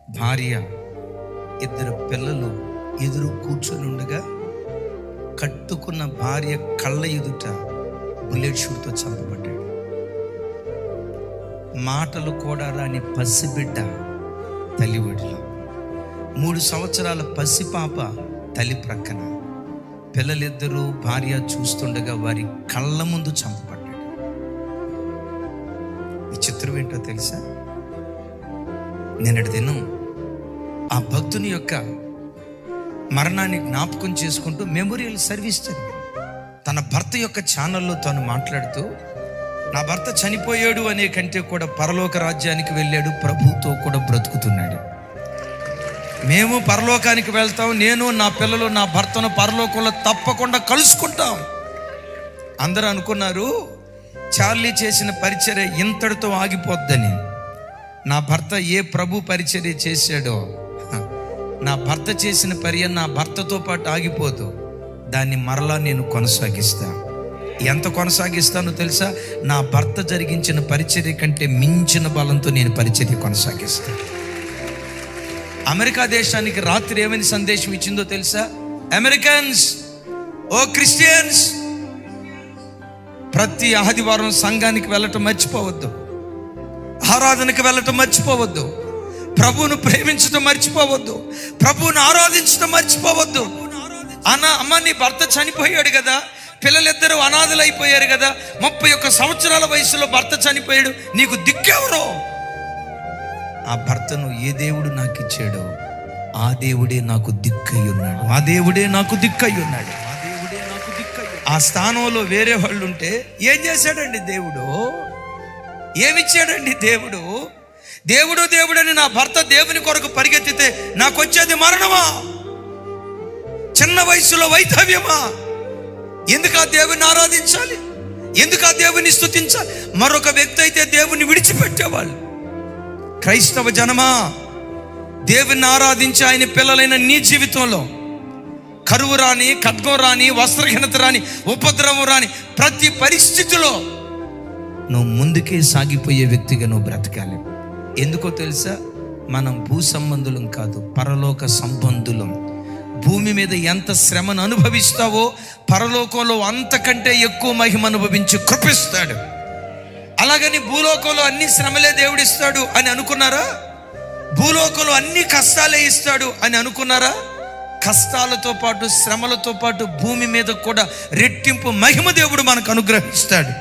భార్య, 2 పిల్లలు ఎదురు కూర్చొని ఉండగా కట్టుకున్న భార్య కళ్ళ ఎదుట బుల్లెట్ షూట్తో చంపబడ్డాడు. మాటలు కూడా రాని పసిబిడ్డ తల్లి ఒడిలో, 3 సంవత్సరాల పసిపాప తల్లి ప్రక్కన, పిల్లలిద్దరూ భార్య చూస్తుండగా వారి కళ్ళ ముందు చంపబడ్డాడు. ఈ చిత్రం ఏంటో తెలుసా? నిన్నటి దినం ఆ భక్తుని యొక్క మరణాన్ని జ్ఞాపకం చేసుకుంటూ మెమోరియల్ సర్వీస్ జరిగింది. తన భర్త యొక్క ఛానల్లో తాను మాట్లాడుతూ, నా భర్త చనిపోయాడు అనే కంటే కూడా పరలోక రాజ్యానికి వెళ్ళాడు, ప్రభుతో కూడా బ్రతుకుతున్నాడు. మేము పరలోకానికి వెళ్తాం, నేను నా పిల్లలు నా భర్తను పరలోకంలో తప్పకుండా కలుసుకుంటాం. అందరూ అనుకున్నారు చార్లీ చేసిన పరిచర్య ఇంతటితో ఆగిపోద్దని. నా భర్త ఏ ప్రభు పరిచర్య చేశాడో, నా భర్త చేసిన పర్య నా భర్తతో పాటు ఆగిపోదు, దాన్ని మరలా నేను కొనసాగిస్తా. ఎంత కొనసాగిస్తానో తెలుసా? నా భర్త జరిగించిన పరిచర్య కంటే మించిన బలంతో నేను పరిచర్య కొనసాగిస్తాను. అమెరికా దేశానికి రాత్రి ఏమని సందేశం ఇచ్చిందో తెలుసా? అమెరికన్స్, ఓ క్రిస్టియన్స్, ప్రతి ఆదివారం సంఘానికి వెళ్ళటం మర్చిపోవద్దు, ఆరాధనకు వెళ్ళటం మర్చిపోవద్దు, ప్రభువును ప్రేమించడం మర్చిపోవద్దు, ప్రభువును ఆరాధించడం మర్చిపోవద్దు. అమ్మ, నీ భర్త చనిపోయాడు కదా, పిల్లలిద్దరూ అనాథలు అయిపోయారు కదా, 31 సంవత్సరాల వయసులో భర్త చనిపోయాడు, నీకు దిక్కెవరో? ఆ భర్తను ఏ దేవుడు నాకు ఇచ్చాడో ఆ దేవుడే నాకు దిక్కై ఉన్నాడు, ఆ దేవుడే నాకు దిక్కై ఉన్నాడు, ఆ దేవుడే నాకు దిక్కై. ఆ స్థానంలో వేరే వాళ్ళు ఉంటే ఏం చేశాడండి దేవుడు? ఏమిచ్చాడండి దేవుడు? దేవుడు దేవుడని నా భర్త దేవుని కొరకు పరిగెత్తితే నాకు వచ్చేది మరణమా? చిన్న వయసులో వైధవ్యమా? ఎందుకు ఆ దేవుని ఆరాధించాలి? ఎందుకు ఆ దేవుని స్తుతించాలి? మరొక వ్యక్తి అయితే దేవుని విడిచిపెట్టేవాళ్ళు. క్రైస్తవ జనమా, దేవుని ఆరాధించి ఆయన పిల్లలైన నీ జీవితంలో కరువు రాని, ఖడ్గం రాని, వస్త్రహీనత రాని, ఉపద్రవం రాని, ప్రతి పరిస్థితిలో నువ్వు ముందుకే సాగిపోయే వ్యక్తిగా నువ్వు బ్రతకాలి. ఎందుకో తెలుసా? మనం భూ సంబంధులం కాదు, పరలోక సంబంధులం. భూమి మీద ఎంత శ్రమను అనుభవిస్తావో పరలోకంలో అంతకంటే ఎక్కువ మహిమ అనుభవించి కృపిస్తాడు. అలాగని భూలోకంలో అన్ని శ్రమలే దేవుడు ఇస్తాడు అని అనుకున్నారా? భూలోకంలో అన్ని కష్టాలే ఇస్తాడు అని అనుకున్నారా? కష్టాలతో పాటు, శ్రమలతో పాటు భూమి మీద కూడా రెట్టింపు మహిమ దేవుడు మనకు అనుగ్రహిస్తాడు.